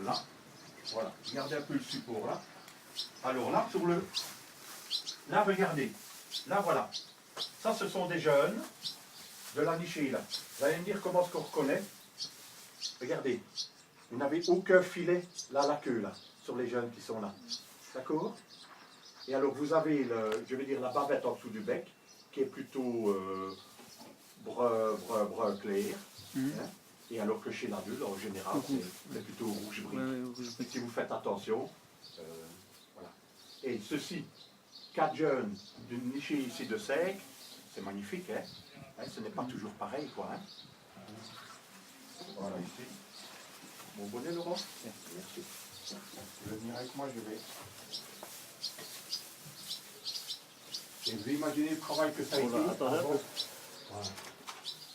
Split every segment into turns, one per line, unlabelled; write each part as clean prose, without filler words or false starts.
là. Voilà, regardez un peu le support là. Alors là, sur le... Là, regardez. Là, voilà. Ça, ce sont des jeunes de la nichée, là. Vous allez me dire comment est-ce qu'on reconnaît. Regardez. Vous n'avez aucun filet, là, à la queue, là, sur les jeunes qui sont là. D'accord? Et alors, vous avez, je vais dire, la bavette en dessous du bec, qui est plutôt brun clair. Hein? Et alors que chez l'adulte, en général, c'est plutôt rouge brique. Ouais, si vous faites attention, voilà. Et ceci, 4 jeunes d'une nichée ici de sec, c'est magnifique, hein? Hein, ce n'est pas toujours pareil, quoi. Hein? Voilà, ici. Mon bonnet, Laurent? Merci. Tu veux venir avec moi, je vais. Et vous imaginez le travail que ça a été.
Attendez,
voilà.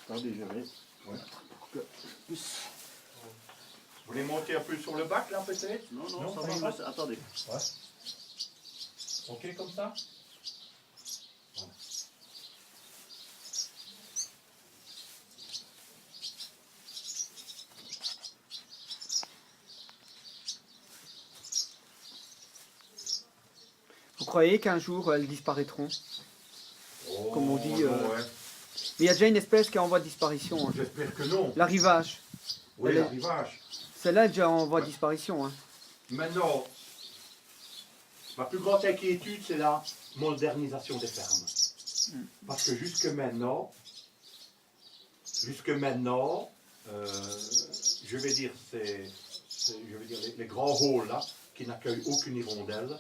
Attendez, je vais.
Ouais. Vous voulez monter un peu sur le bac, là, peut-être?
Non, ça va, attendez.
Ouais. Ok, comme ça? Voilà.
Vous croyez qu'un jour elles disparaîtront?
Oh,
Comme on dit.
non, ouais.
Mais il y a déjà une espèce qui est en voie de disparition. Hein.
J'espère que non.
L'arrivage.
Oui, l'arrivage.
Celle-là est déjà en voie de disparition. Hein.
Maintenant, ma plus grande inquiétude, c'est la modernisation des fermes. Parce que jusque maintenant, je vais dire, les grands halls là, qui n'accueillent aucune hirondelle,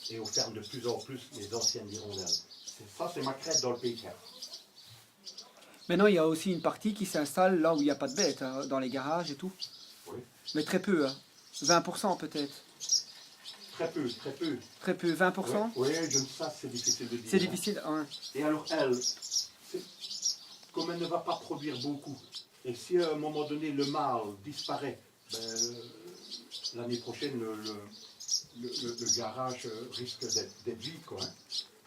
et on ferme de plus en plus les anciennes hirondelles. Ça, c'est ma crête dans le pays.
Maintenant, il y a aussi une partie qui s'installe là où il n'y a pas de bêtes, hein, dans les garages et tout.
Oui.
Mais très peu, hein. 20% peut-être.
Très peu, très peu.
Très peu, 20%?
Oui, ça c'est difficile de dire.
C'est difficile, hein.
Et alors elle, comme elle ne va pas produire beaucoup, et si à un moment donné le mâle disparaît, ben, l'année prochaine le garage risque d'être vide, quoi. Hein.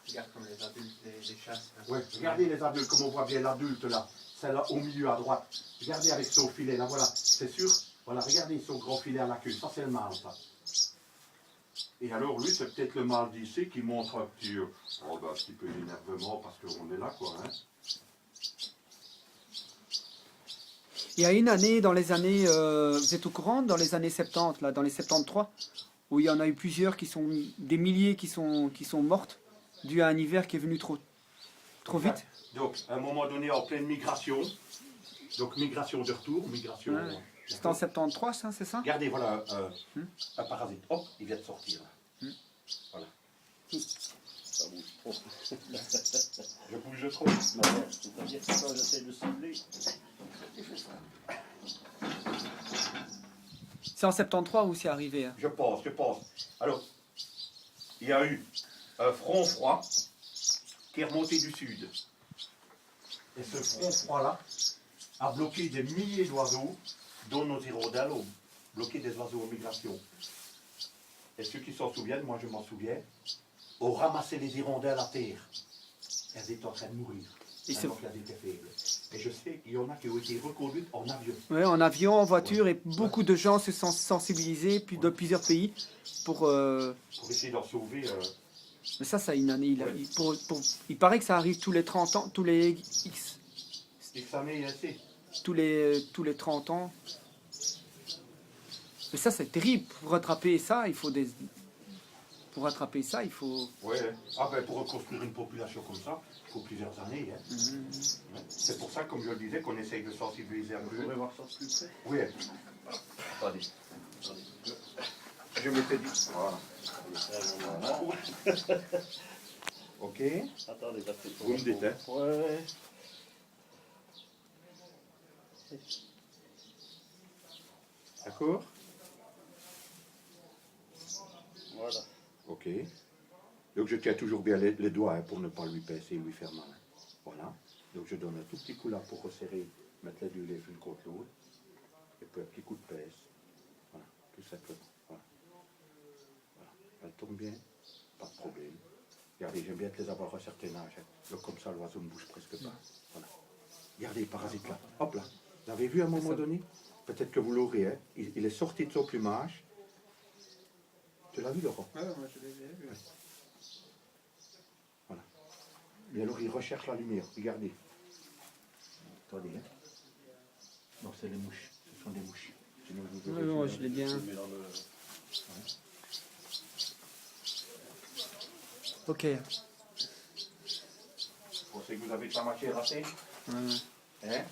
Regarde comme les adultes, les chasses. Hein.
Ouais, regardez les adultes, comme on voit bien l'adulte là, celle-là au milieu à droite. Regardez avec son filet là, voilà, c'est sûr. Voilà, regardez son grand filet à la queue, ça c'est le mâle, ça. Et alors lui, c'est peut-être le mâle d'ici qui montre un petit peu d'énervement parce qu'on est là, quoi. Hein.
Il y a une année, dans les années, vous êtes au courant, dans les années 70, là, dans les 73, où il y en a eu plusieurs qui sont, des milliers qui sont mortes, dû à un hiver qui est venu trop vite.
Donc, à un moment donné, en pleine migration, donc migration de retour, migration...
Ouais. C'est en 73, ça, c'est ça?
Regardez, voilà, un parasite. Hop, il vient de sortir, là. Voilà.
Ça bouge trop.
Je bouge trop.
C'est-à-dire que quand j'essaie de cibler, il fait ça.
C'est en 73 où c'est arrivé. Hein.
Je pense. Alors, il y a eu un front froid qui est remonté du sud. Et ce front froid-là a bloqué des milliers d'oiseaux, dont nos hirondelles ont bloqué des oiseaux en migration. Et ceux qui s'en souviennent, moi je m'en souviens, ont ramassé les hirondelles à terre. Elles étaient en train de mourir. Alors qu'elles étaient faibles. Et je sais qu'il y en a qui ont été reconduites en avion.
Oui, en avion, en voiture, et beaucoup de gens se sont sensibilisés de plusieurs pays pour
essayer d'en sauver.
Mais ça a une année. Il paraît que ça arrive tous les 30 ans, tous les X.
X années,
tous les 30 ans. Mais ça, c'est terrible. Pour rattraper ça, il faut des... Pour rattraper ça, il faut...
Ouais. Ah ben, pour reconstruire une population comme ça, il faut plusieurs années. Hein. Ouais. C'est pour ça, comme je le disais, qu'on essaye de sensibiliser un peu.
Vous pourrez voir ça plus près.
Oui.
Attendez.
Je m'étais dit. Voilà. Ok.
Attendez, parce que...
Vous me dites, hein.
Ouais.
D'accord.
Voilà.
Ok. Donc je tiens toujours bien les doigts hein, pour ne pas lui pincer et lui faire mal. Voilà. Donc je donne un tout petit coup là pour resserrer, mettre les deux lèvres l'une contre l'autre. Et puis un petit coup de pince. Voilà, tout simplement. Voilà. Voilà. Elle tourne bien, pas de problème. Regardez, j'aime bien les avoir à un certain âge. Hein. Donc comme ça, l'oiseau ne bouge presque pas. Voilà. Regardez les parasites là. Hop là. Vous l'avez vu à un moment donné? Peut-être que vous l'aurez. Hein. Il est sorti de son plumage. Tu l'as vu, Laurent?
Ouais, moi je l'ai vu.
Et alors il recherche la lumière, regardez. Attendez, hein. Non, c'est les mouches, ce sont des mouches. Sinon, je vous aurais
Non,
dit,
je l'ai bien.
Mais dans le-
Ok.
Vous pensez que vous avez de la matière assez?
Ouais.
Hein?